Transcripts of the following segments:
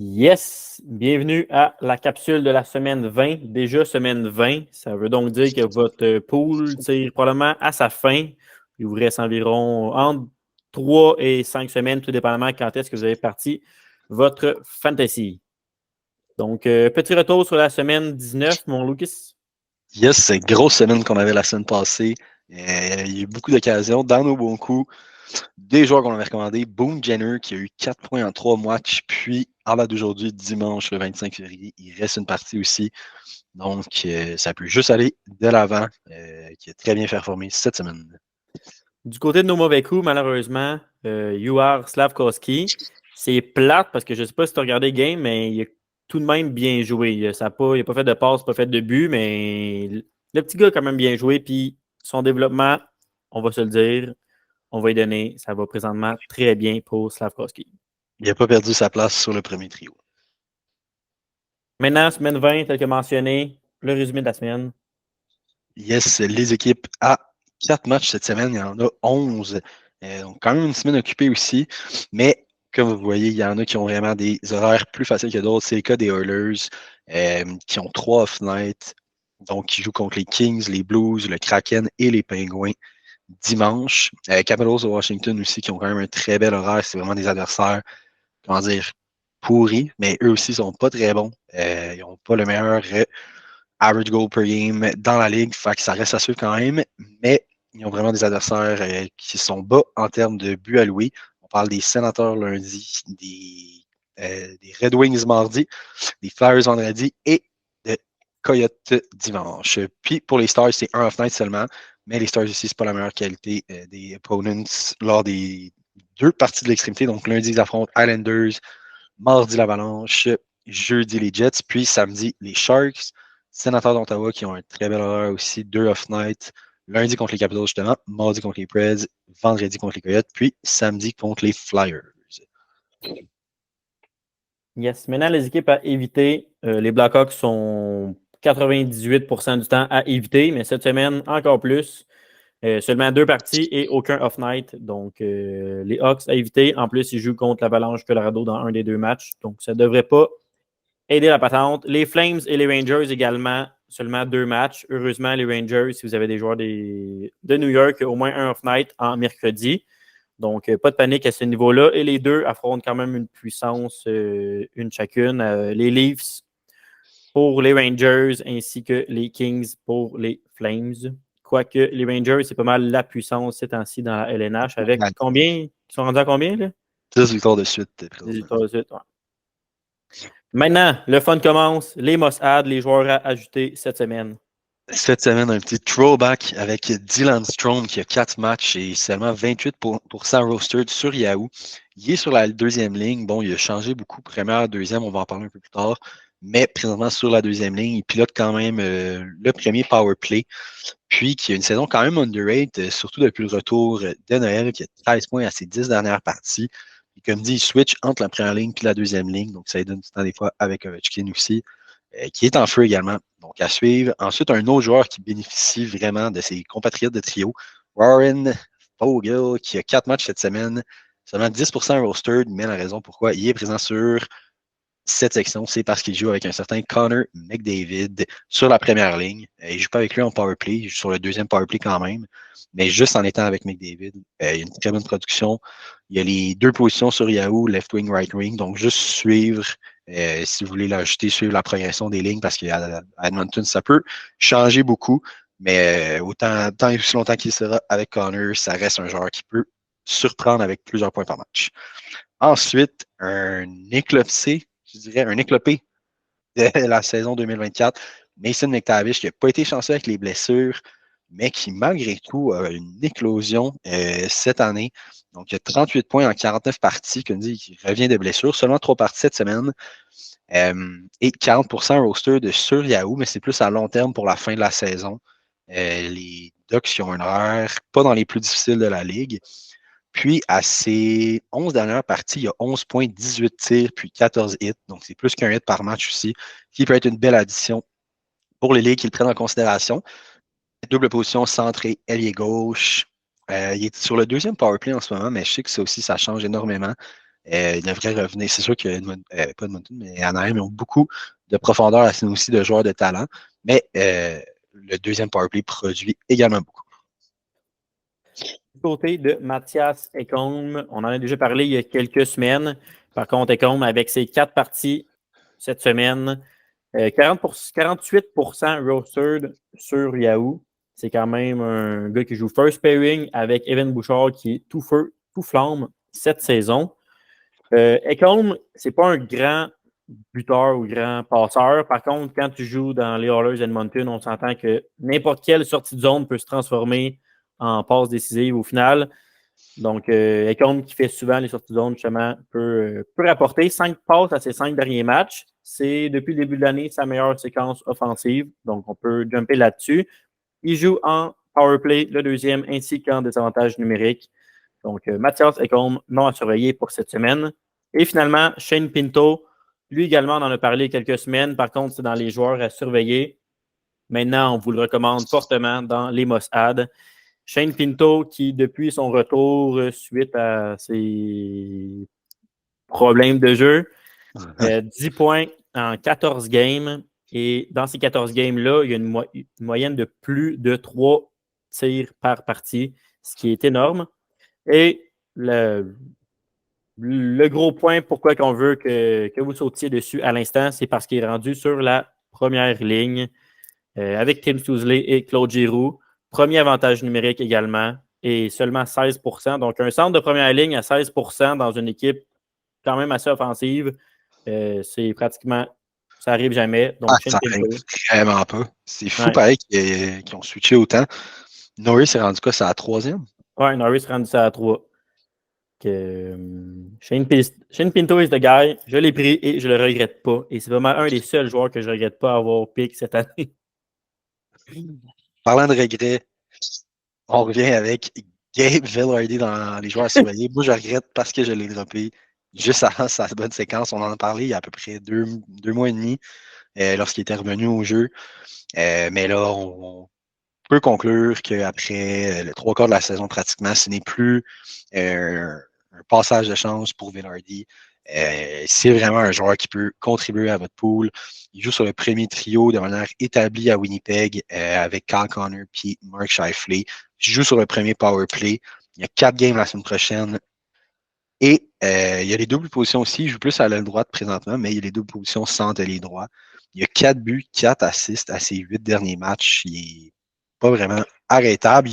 Yes! Bienvenue à la capsule de la semaine 20. Déjà semaine 20, ça veut donc dire que votre pool tire probablement à sa fin. Il vous reste environ entre 3 et 5 semaines, tout dépendamment quand est-ce que vous avez parti votre fantasy. Donc, petit retour sur la semaine 19, mon Lucas. Yes, c'est une grosse semaine qu'on avait la semaine passée. Il y a eu beaucoup d'occasions dans nos bons coups. Des joueurs qu'on avait recommandés. Boone Jenner qui a eu 4 points en 3 matchs. Puis, en date d'aujourd'hui, dimanche le 25 février, il reste une partie aussi. Donc, ça peut juste aller de l'avant, qui a très bien performé cette semaine. Du côté de nos mauvais coups, malheureusement, UR Slavkovski, c'est plate parce que je ne sais pas si tu as regardé le game, mais il a tout de même bien joué. Il n'a pas fait de passe, pas fait de but, mais le petit gars a quand même bien joué. Puis son développement, on va se le dire, on va y donner. Ça va présentement très bien pour Slavkovski. Il n'a pas perdu sa place sur le premier trio. Maintenant, semaine 20, tel que mentionné, le résumé de la semaine. Yes, les équipes à 4 matchs cette semaine, il y en a 11. Donc, quand même une semaine occupée aussi. Mais comme vous voyez, il y en a qui ont vraiment des horaires plus faciles que d'autres. C'est le cas des Oilers, qui ont 3 off-nights. Donc, qui jouent contre les Kings, les Blues, le Kraken et les Penguins dimanche. Capitals de Washington aussi, qui ont quand même un très bel horaire. C'est vraiment des adversaires, comment dire, pourris, mais eux aussi ne sont pas très bons. Ils n'ont pas le meilleur average goal per game dans la ligue, fait que ça reste à suivre quand même, mais ils ont vraiment des adversaires qui sont bas en termes de buts alloués. On parle des Sénateurs lundi, des Red Wings mardi, des Flyers vendredi et de Coyotes dimanche. Puis pour les Stars, c'est un off-night seulement, mais les Stars aussi, c'est pas la meilleure qualité des opponents lors des deux parties de l'extrémité. Donc lundi, ils affrontent Islanders, mardi l'Avalanche, jeudi les Jets, puis samedi les Sharks, Sénateurs d'Ottawa qui ont un très bel horaire aussi, 2 off-night, lundi contre les Capitals justement, mardi contre les Preds, vendredi contre les Coyotes, puis samedi contre les Flyers. Yes. Maintenant, les équipes à éviter. Les Blackhawks sont 98% du temps à éviter, mais cette semaine, encore plus. Seulement 2 parties et aucun off-night. Donc, les Hawks à éviter. En plus, ils jouent contre l'Avalanche Colorado dans un des 2 matchs. Donc, ça ne devrait pas aider la patente. Les Flames et les Rangers également, seulement 2 matchs. Heureusement, les Rangers, si vous avez des joueurs de New York, au moins un off-night en mercredi. Donc, pas de panique à ce niveau-là. Et les deux affrontent quand même une puissance, une chacune. Les Leafs pour les Rangers ainsi que les Kings pour les Flames. Quoique les Rangers, c'est pas mal la puissance ces temps-ci dans la LNH. Avec combien? Ils sont rendus à combien, là? 10 victoires de suite. 10 victoires de suite, ouais. Maintenant, le fun commence. Les must-add, les joueurs à ajouter cette semaine. Cette semaine, un petit throwback avec Dylan Strome qui a 4 matchs et seulement 28% rostered sur Yahoo. Il est sur la deuxième ligne. Bon, il a changé beaucoup, première, deuxième, on va en parler un peu plus tard. Mais présentement, sur la deuxième ligne, il pilote quand même le premier power play. Puis, qui a une saison quand même underrated, surtout depuis le retour de Noël, qui a 13 points à ses 10 dernières parties. Et comme dit, il switch entre la première ligne et la deuxième ligne. Donc, ça lui donne du temps des fois avec Ovechkin aussi, qui est en feu également. Donc, à suivre. Ensuite, un autre joueur qui bénéficie vraiment de ses compatriotes de trio, Warren Foegele, qui a 4 matchs cette semaine, seulement 10% rostered, mais la raison pourquoi il est présent sur cette section, c'est parce qu'il joue avec un certain Connor McDavid sur la première ligne. Il ne joue pas avec lui en powerplay, il joue sur le deuxième powerplay quand même, mais juste en étant avec McDavid. Il y a une très bonne production. Il y a les 2 positions sur Yahoo, left wing, right wing, donc juste suivre, si vous voulez l'ajouter, suivre la progression des lignes, parce qu'à Edmonton, ça peut changer beaucoup, mais autant tant et aussi longtemps qu'il sera avec Connor, ça reste un joueur qui peut surprendre avec plusieurs points par match. Ensuite, un éclipsé, je dirais un éclopé de la saison 2024. Mason McTavish, qui n'a pas été chanceux avec les blessures, mais qui, malgré tout, a une éclosion cette année. Donc, il a 38 points en 49 parties, comme dit, qui revient de blessure. Seulement 3 parties cette semaine. Et 40% roster de sur Yahoo, mais c'est plus à long terme pour la fin de la saison. Les Ducks qui ont une heure pas dans les plus difficiles de la ligue. Puis, à ses 11 dernières parties, il y a 11 points, 18 tirs, puis 14 hits. Donc, c'est plus qu'un hit par match aussi, qui peut être une belle addition pour les ligues qui le prennent en considération. Double position, centre et ailier gauche. Il est sur le deuxième powerplay en ce moment, mais je sais que ça aussi, ça change énormément. Il devrait revenir. C'est sûr que pas Edmonton, mais Anaheim, ils ont beaucoup de profondeur à ce aussi de joueurs de talent. Mais le deuxième powerplay produit également beaucoup. Du côté de Mathias Ekholm, on en a déjà parlé il y a quelques semaines. Par contre, Ekholm, avec ses 4 parties cette semaine, 48% rostered sur Yahoo. C'est quand même un gars qui joue first pairing avec Evan Bouchard qui est tout feu, tout flamme cette saison. Ekholm, c'est pas un grand buteur ou grand passeur. Par contre, quand tu joues dans les Oilers Edmonton, on s'entend que n'importe quelle sortie de zone peut se transformer en passe décisive au final. Donc, Ekholm, qui fait souvent les sorties de zone, justement, peut rapporter 5 passes à ses 5 derniers matchs. C'est, depuis le début de l'année, sa meilleure séquence offensive. Donc, on peut jumper là-dessus. Il joue en power play, le deuxième, ainsi qu'en désavantage numérique. Donc, Mathias Ekholm, non à surveiller pour cette semaine. Et finalement, Shane Pinto, lui également, on en a parlé quelques semaines. Par contre, c'est dans les joueurs à surveiller. Maintenant, on vous le recommande fortement dans les must-add. Shane Pinto, qui, depuis son retour suite à ses problèmes de jeu, 10 points en 14 games. Et dans ces 14 games-là, il y a une moyenne de plus de 3 tirs par partie, ce qui est énorme. Et le gros point, pourquoi on veut que vous sautiez dessus à l'instant, c'est parce qu'il est rendu sur la première ligne avec Tim Stützle et Claude Giroux. Premier avantage numérique également et seulement 16%. Donc, un centre de première ligne à 16% dans une équipe quand même assez offensive, c'est pratiquement, ça arrive jamais. Donc, Shane Ça arrive Pinto. vraiment pas. C'est fou, Ouais, pareil, qu'ils ont switché autant. Norris s'est rendu quoi? C'est la troisième? ouais, Norris rendu ça à 3. Shane Pinto is the guy. Je l'ai pris et je le regrette pas. Et c'est vraiment un des seuls joueurs que je regrette pas avoir pick cette année. Parlant de regrets, on revient avec Gabe Vilardi dans les joueurs à surveiller. Moi, je regrette parce que je l'ai droppé juste avant sa bonne séquence. On en a parlé il y a à peu près deux mois et demi lorsqu'il était revenu au jeu. Mais là, on peut conclure qu'après le trois quarts de la saison pratiquement, ce n'est plus un passage de chance pour Vilardi. C'est vraiment un joueur qui peut contribuer à votre pool. Il joue sur le premier trio de manière établie à Winnipeg avec Kyle Connor et Mark Scheifele. Il joue sur le premier power play. Il y a 4 games la semaine prochaine. Et il y a les doubles positions aussi. Il joue plus à l'aile droite présentement, mais il y a les doubles positions centre et les droits. Il y a 4 buts, 4 assists à ses 8 derniers matchs. Il est pas vraiment arrêtable.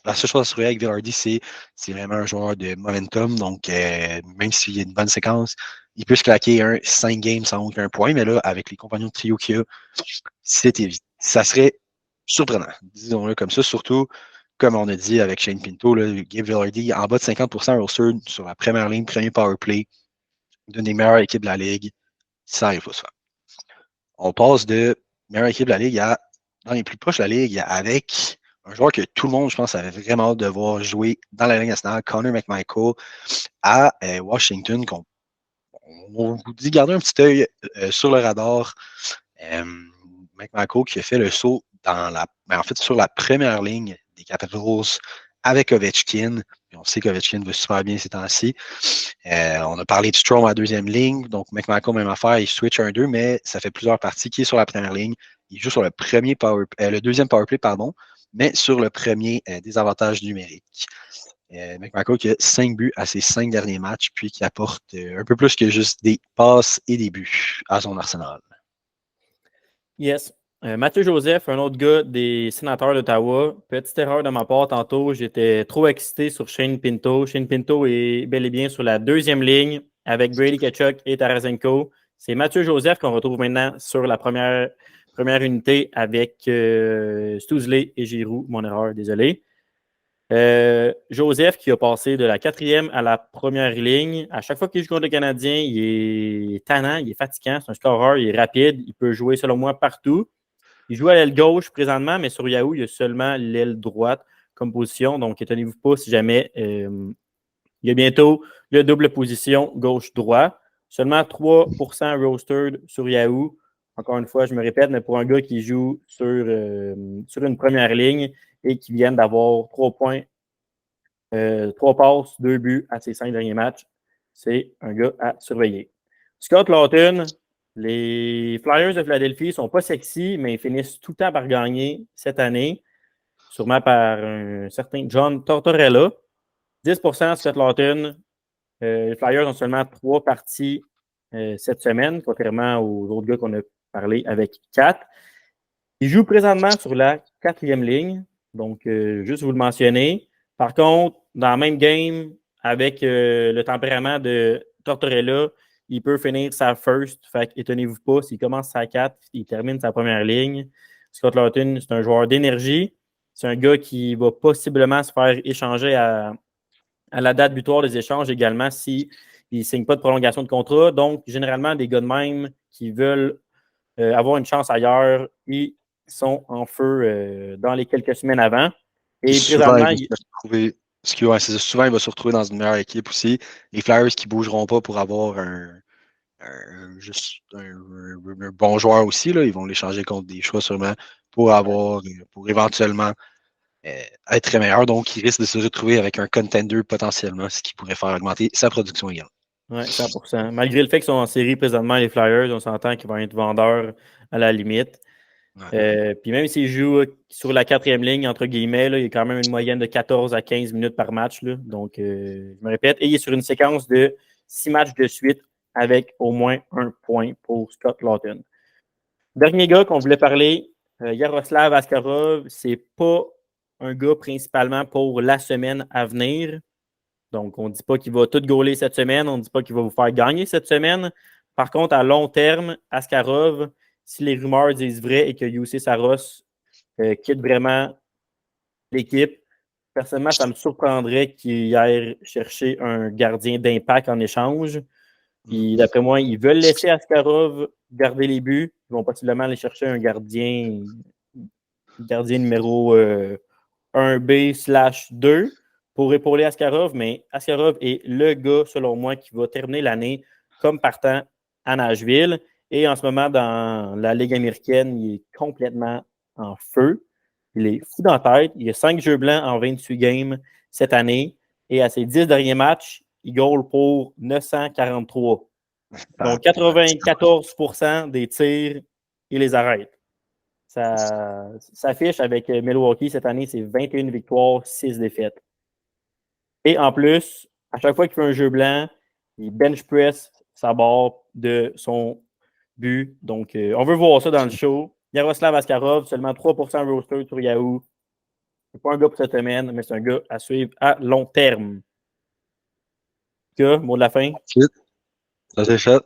La seule chose à surveiller avec Villardy, c'est vraiment un joueur de momentum. Donc, même s'il y a une bonne séquence, il peut se claquer 5 games sans aucun point. Mais là, avec les compagnons de trio qu'il y a, ça serait surprenant, disons-le comme ça. Surtout, comme on a dit avec Shane Pinto, là, Gabe Vilardi en bas de 50% roster sur la première ligne, premier power play, d'une des meilleures équipes de la Ligue. Ça arrive pas ça. On passe de meilleure équipe de la Ligue à dans les plus proches de la Ligue avec un joueur que tout le monde, je pense, avait vraiment hâte de voir jouer dans la Ligue nationale, Connor McMichael, à Washington. On vous dit garder un petit œil sur le radar. McMichael qui a fait le saut en fait, sur la première ligne des Capitals avec Ovechkin. On sait qu'Ovechkin va super bien ces temps-ci. On a parlé de Strome à la deuxième ligne. Donc, McMichael, même affaire, il switch 1-2, mais ça fait plusieurs parties qui est sur la première ligne. Il joue sur le deuxième powerplay, pardon, mais sur le premier désavantage numérique. McMichael qui a 5 buts à ses 5 derniers matchs, puis qui apporte un peu plus que juste des passes et des buts à son arsenal. Yes. Mathieu Joseph, un autre gars des Sénateurs d'Ottawa. Petite erreur de ma part tantôt, j'étais trop excité sur Shane Pinto. Shane Pinto est bel et bien sur la deuxième ligne avec Brady Tkachuk et Tarasenko. C'est Mathieu Joseph qu'on retrouve maintenant sur la première unité avec Stützle et Giroux. Mon erreur, désolé. Joseph qui a passé de la quatrième à la première ligne. À chaque fois qu'il joue contre le Canadien, il est tannant, il est fatigant, c'est un scoreur, il est rapide, il peut jouer selon moi partout. Il joue à l'aile gauche présentement, mais sur Yahoo, il y a seulement l'aile droite comme position. Donc, étonnez-vous pas si jamais il y a bientôt le double position gauche-droit. Seulement 3% rostered sur Yahoo. Encore une fois, je me répète, mais pour un gars qui joue sur une première ligne et qui vient d'avoir 3 points, 3 passes, 2 buts à ses 5 derniers matchs, c'est un gars à surveiller. Scott Lawton, les Flyers de Philadelphie ne sont pas sexy, mais ils finissent tout le temps par gagner cette année, sûrement par un certain John Tortorella. 10% Scott Lawton. Les Flyers ont seulement 3 parties cette semaine, contrairement aux autres gars qu'on a parlé avec 4. Ils jouent présentement sur la 4e ligne, donc juste vous le mentionner. Par contre, dans la même game, avec le tempérament de Tortorella, il peut finir sa first. Fait qu'étonnez-vous pas, s'il commence sa 4, il termine sa première ligne. Scott Lawton, c'est un joueur d'énergie. C'est un gars qui va possiblement se faire échanger à la date butoir des échanges également s'il ne signe pas de prolongation de contrat. Donc, généralement, des gars de même qui veulent avoir une chance ailleurs, ils sont en feu dans les quelques semaines avant. Et Souvent, présentement, il va se retrouver. Souvent, il va se retrouver dans une meilleure équipe aussi. Les Flyers qui ne bougeront pas pour avoir juste un bon joueur aussi, là, ils vont l'échanger contre des choix sûrement pour éventuellement être très meilleur. Donc, il risque de se retrouver avec un contender potentiellement, ce qui pourrait faire augmenter sa production également. Oui, 100%. Malgré le fait qu'ils sont en série présentement, les Flyers, on s'entend qu'ils vont être vendeurs à la limite. Ouais. Puis même s'ils jouent sur la 4e ligne, entre guillemets, là, il y a quand même une moyenne de 14 à 15 minutes par match. Là. Donc, je me répète, et il est sur une séquence de 6 matchs de suite avec au moins un point pour Scott Lawton. Dernier gars qu'on voulait parler, Yaroslav Askarov, c'est pas un gars principalement pour la semaine à venir. Donc, on ne dit pas qu'il va tout gauler cette semaine, on ne dit pas qu'il va vous faire gagner cette semaine. Par contre, à long terme, Askarov, si les rumeurs disent vrai et que Jussi Saros quitte vraiment l'équipe, personnellement, ça me surprendrait qu'il aille chercher un gardien d'impact en échange. Puis, d'après moi, ils veulent laisser Askarov garder les buts. Ils vont possiblement aller chercher un gardien numéro 1B/2 pour épauler Askarov, mais Askarov est le gars, selon moi, qui va terminer l'année comme partant à Nashville. Et en ce moment, dans la Ligue américaine, il est complètement en feu. Il est fou dans la tête. Il a 5 jeux blancs en 28 games cette année. Et à ses 10 derniers matchs, il goal pour 943. Donc, 94% des tirs, il les arrête. Ça s'affiche avec Milwaukee cette année, c'est 21 victoires, 6 défaites. Et en plus, à chaque fois qu'il fait un jeu blanc, il bench press sa barre de son but. Donc, on veut voir ça dans le show. Yaroslav Askarov, seulement 3% roster sur Yahoo. C'est pas un gars pour cette semaine, mais c'est un gars à suivre à long terme. Mot de la fin? Ça c'est fait.